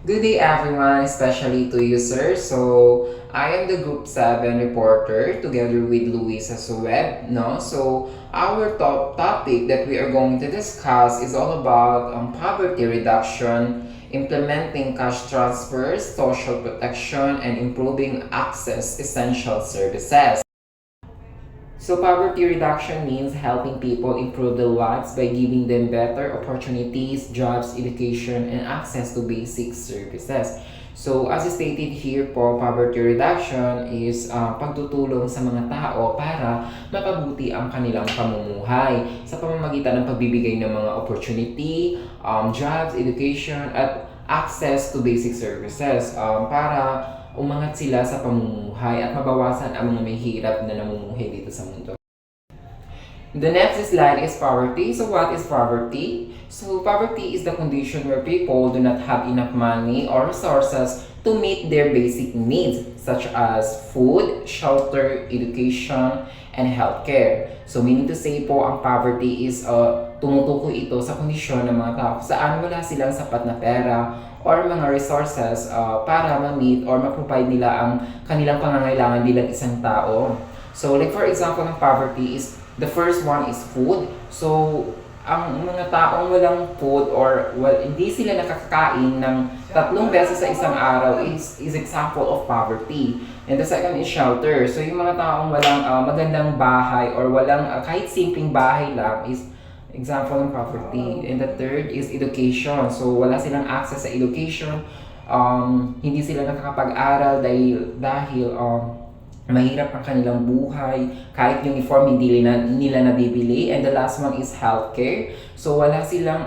Good day everyone, especially to you sir. So, I am the Group 7 reporter together with Luisa Suweb, no? So, our top topic that we are going to discuss is all about poverty reduction, implementing cash transfers, social protection, and improving access essential services. So poverty reduction means helping people improve their lives by giving them better opportunities, jobs, education, and access to basic services. So as stated here po, poverty reduction is pagtutulong sa mga tao para mapabuti ang kanilang pamumuhay sa pamamagitan ng pagbibigay ng mga opportunity, jobs, education, at access to basic services para umangat sila sa pamumuhay at mabawasan ang mga may hirap na namumuhay dito sa mundo. The next slide is poverty. So what is poverty? So poverty is the condition where people do not have enough money or resources to meet their basic needs such as food, shelter, education, and healthcare. So meaning to say po, ang poverty is tumutukoy ito sa kondisyon ng mga tao saan wala silang sapat na pera or mga resources para ma-meet or ma-provide nila ang kanilang pangangailangan bilang isang tao. So like for example ng poverty is the first one is food. So ang mga taong walang food or hindi sila nakakakain ng 3 beses sa isang araw is example of poverty. And the second is shelter. So yung mga taong walang magandang bahay or walang kahit simpleng bahay lang is example ng poverty. And the third is education. So wala silang access sa education. Hindi sila nakakapag-aral dahil mahirap ang kanilang buhay. Kahit uniform hindi nila nabibili. And the last one is healthcare. So wala silang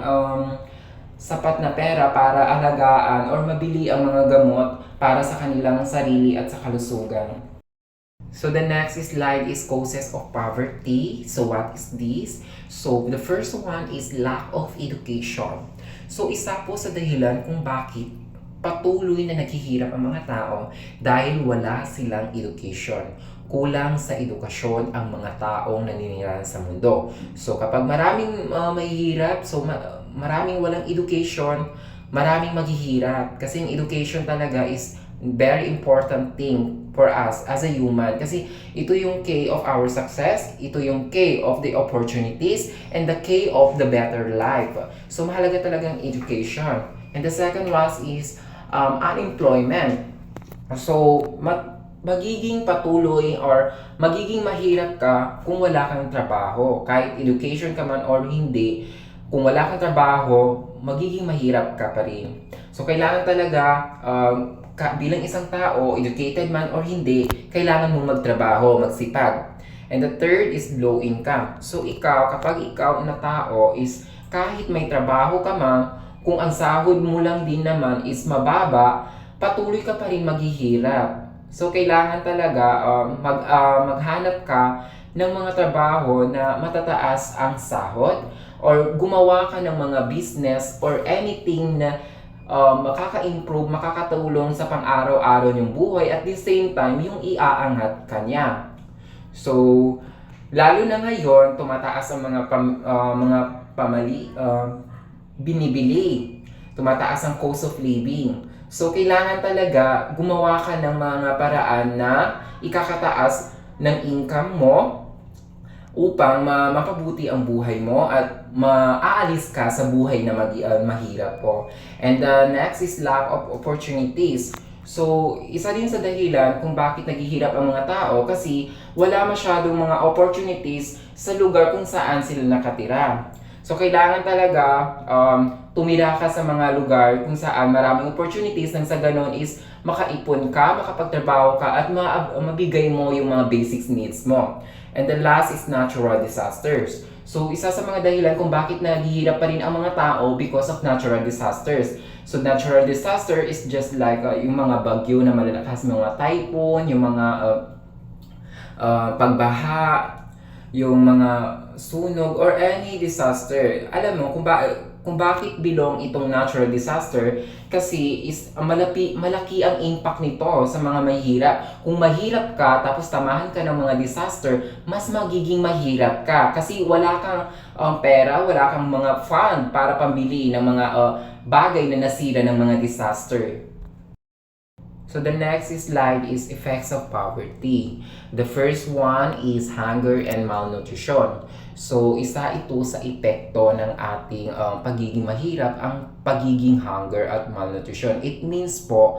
sapat na pera para alagaan or mabili ang mga gamot para sa kanilang sarili at sa kalusugan. So the next slide is causes of poverty. So what is this? So the first one is lack of education. So isa po sa dahilan kung bakit patuloy na naghihirap ang mga tao dahil wala silang education. Kulang sa edukasyon ang mga taong naninirahan sa mundo. So kapag maraming mahihirap, so maraming walang education, maraming maghihirap. Kasi yung education talaga is very important thing for us as a human kasi ito yung key of our success, ito yung key of the opportunities, and the key of the better life. So mahalaga talagang education. And the second one is unemployment. So magiging patuloy or magiging mahirap ka kung wala kang trabaho. Kahit education ka man or hindi, kung wala kang trabaho, magiging mahirap ka pa rin. So kailangan talaga bilang isang tao, educated man or hindi, kailangan mong magtrabaho, magsipag. And the third is low income. So kapag ikaw na tao is kahit may trabaho ka man, kung ang sahod mo lang din naman is mababa, patuloy ka pa rin maghihirap. So kailangan talaga maghanap ka ng mga trabaho na matataas ang sahod or gumawa ka ng mga business or anything na makaka-improve, makakatulong sa pang-araw-araw niyong buhay at the same time, yung iaangat ka niya. So, lalo na ngayon, tumataas ang mga binibili. Tumataas ang cost of living. So, kailangan talaga gumawa ka ng mga paraan na ikakataas ng income mo upang mapabuti ang buhay mo at maaalis ka sa buhay na mahirap po. And the next is lack of opportunities. So, isa din sa dahilan kung bakit naghihirap ang mga tao kasi wala masyadong mga opportunities sa lugar kung saan sila nakatira. So, kailangan talaga tumira ka sa mga lugar kung saan maraming opportunities nang sa ganon is makaipon ka, makapagtrabaho ka at mabigay mo yung mga basic needs mo. And the last is natural disasters. So, isa sa mga dahilan kung bakit naghihirap pa rin ang mga tao because of natural disasters. So, natural disaster is just like yung mga bagyo na malalakas, mga typhoon, yung mga pagbaha, yung mga sunog, or any disaster. Alam mo kung bakit bilong itong natural disaster kasi is malaki ang impact nito sa mga mahirap. Kung mahirap ka tapos tamahan ka ng mga disaster, mas magiging mahirap ka kasi wala kang pera, wala kang mga fund para pambili ng mga bagay na nasira ng mga disaster. So the next slide is effects of poverty. The first one is hunger and malnutrition. So isa ito sa epekto ng ating pagiging mahirap, ang pagiging hunger at malnutrition. It means po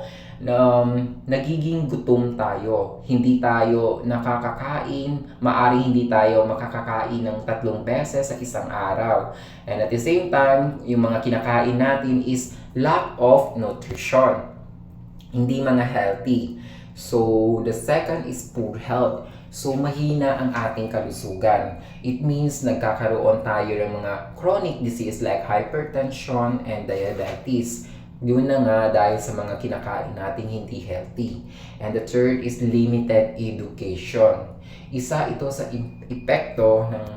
nagiging gutom tayo. Hindi tayo nakakakain, maari hindi tayo makakakain ng 3 beses sa isang araw. And at the same time, yung mga kinakain natin is lack of nutrition, hindi mga healthy. So, the second is poor health. So, mahina ang ating kalusugan. It means nagkakaroon tayo ng mga chronic disease like hypertension and diabetes. Yun na nga dahil sa mga kinakain natin hindi healthy. And the third is limited education. Isa ito sa epekto ng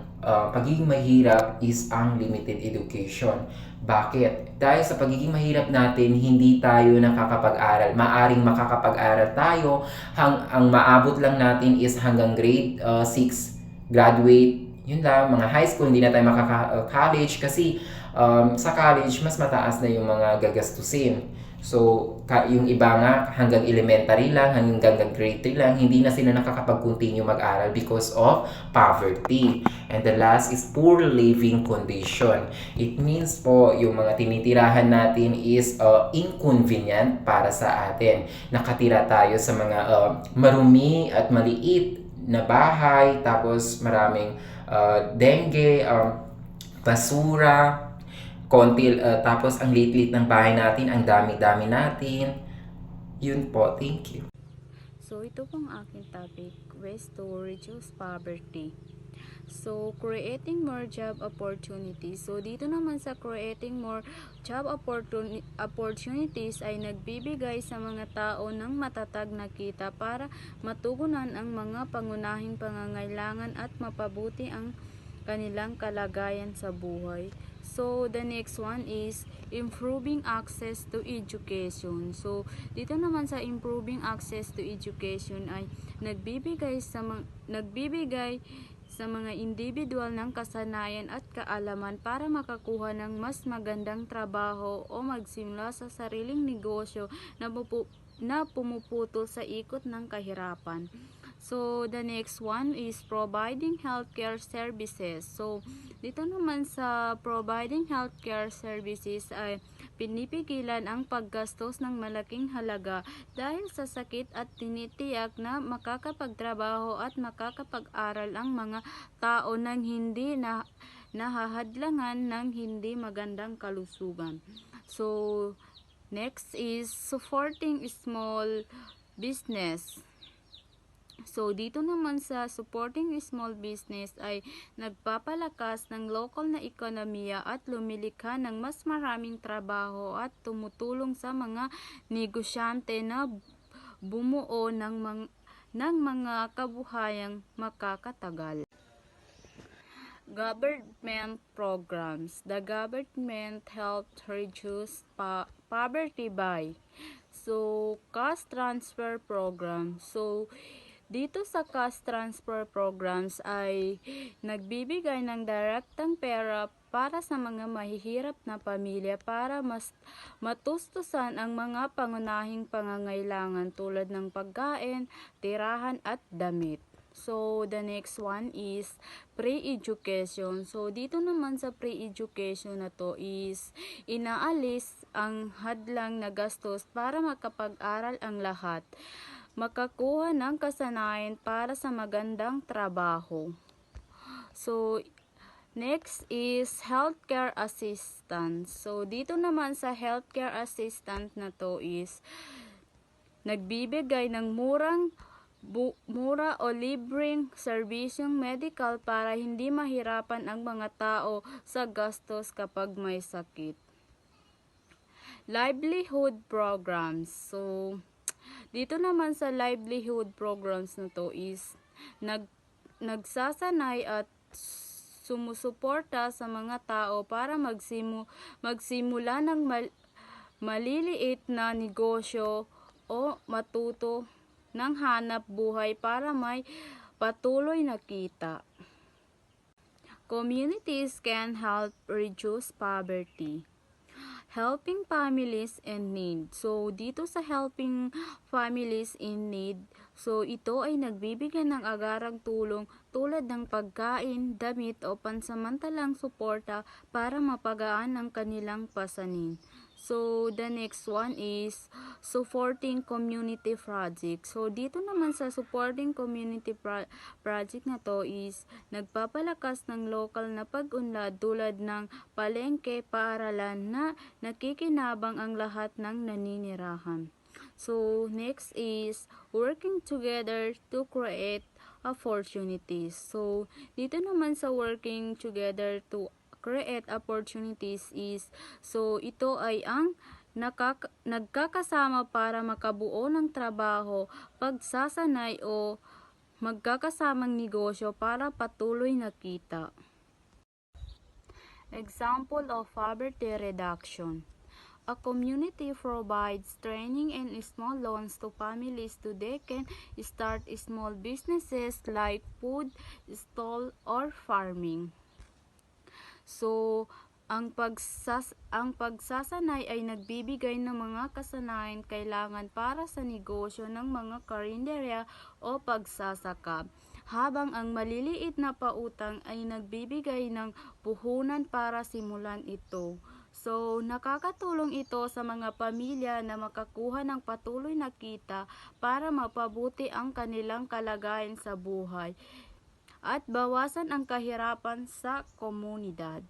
pagiging mahirap is ang limited education. Bakit? Dahil sa pagiging mahirap natin, hindi tayo nakakapag-aral. Maaring makakapag-aral tayo, ang maabot lang natin is hanggang grade 6, graduate. Yun lang, mga high school, hindi na tayo makaka-college kasi sa college, mas mataas na yung mga gagastusin. So, yung iba nga hanggang elementary lang, hanggang grade 3 lang, hindi na sila nakakapag-continue mag-aral because of poverty. And the last is poor living condition. It means po, yung mga tinitirahan natin is inconvenient para sa atin. Nakatira tayo sa mga marumi at maliit na bahay, tapos maraming dengue, basura, tapos ang liit-liit ng bahay natin, ang dami-dami natin. Yun po, thank you. So, ito pong aking topic, ways to reduce poverty. So, creating more job opportunities. So, dito naman sa creating more job opportunities ay nagbibigay sa mga tao ng matatag na kita para matugunan ang mga pangunahing pangangailangan at mapabuti ang kanilang kalagayan sa buhay. So, the next one is improving access to education. So, dito naman sa improving access to education ay nagbibigay sa mga individual ng kasanayan at kaalaman para makakuha ng mas magandang trabaho o magsimula sa sariling negosyo na pumuputol sa ikot ng kahirapan. So, the next one is providing healthcare services. So, dito naman sa providing healthcare services ay pinipigilan ang paggastos ng malaking halaga dahil sa sakit at tinitiyak na makakapagtrabaho at makakapag-aral ang mga tao nang hindi nahahadlangan ng hindi magandang kalusugan. So, next is supporting small business. So, dito naman sa supporting small business ay nagpapalakas ng local na ekonomiya at lumilikha ng mas maraming trabaho at tumutulong sa mga negosyante na bumuo ng mga kabuhayang makakatagal. Government programs. The government helped reduce poverty by cash transfer program. So, dito sa cash transfer programs ay nagbibigay ng direktang pera para sa mga mahihirap na pamilya para mas matustusan ang mga pangunahing pangangailangan tulad ng pagkain, tirahan at damit. So, the next one is pre-education. So, dito naman sa pre-education na to is inaalis ang hadlang na gastos para makapag-aral ang lahat, makakuha ng kasanayan para sa magandang trabaho. So, next is healthcare assistance. So, dito naman sa healthcare assistant na to is nagbibigay ng mura o libreng serbisyong medical para hindi mahirapan ang mga tao sa gastos kapag may sakit. Livelihood programs. So, dito naman sa livelihood programs na to is nagsasanay at sumusuporta sa mga tao para magsimula ng maliliit na negosyo o matuto ng hanap buhay para may patuloy na kita. Communities can help reduce poverty. helping families in need. So, dito sa helping families in need, so ito ay nagbibigay ng agarang tulong tulad ng pagkain, damit o pansamantalang suporta para mapagaan ang kanilang pasanin. So, the next one is supporting community project. So, dito naman sa supporting community project na to is nagpapalakas ng local na pag-unlad tulad ng palengke, paaralan na nakikinabang ang lahat ng naninirahan. So, next is working together to create opportunities. So, dito naman sa working together to create opportunities is, so ito ay ang nagkakasama para makabuo ng trabaho, pagsasanay o magkakasamang negosyo para patuloy na kita. Example of poverty reduction. A community provides training and small loans to families so they can start small businesses like food stall or farming. So, ang pagsasanay ay nagbibigay ng mga kasanayan kailangan para sa negosyo ng mga karinderya o pagsasaka, habang ang maliliit na pautang ay nagbibigay ng puhunan para simulan ito. So, nakakatulong ito sa mga pamilya na makakuha ng patuloy na kita para mapabuti ang kanilang kalagayan sa buhay at bawasan ang kahirapan sa komunidad.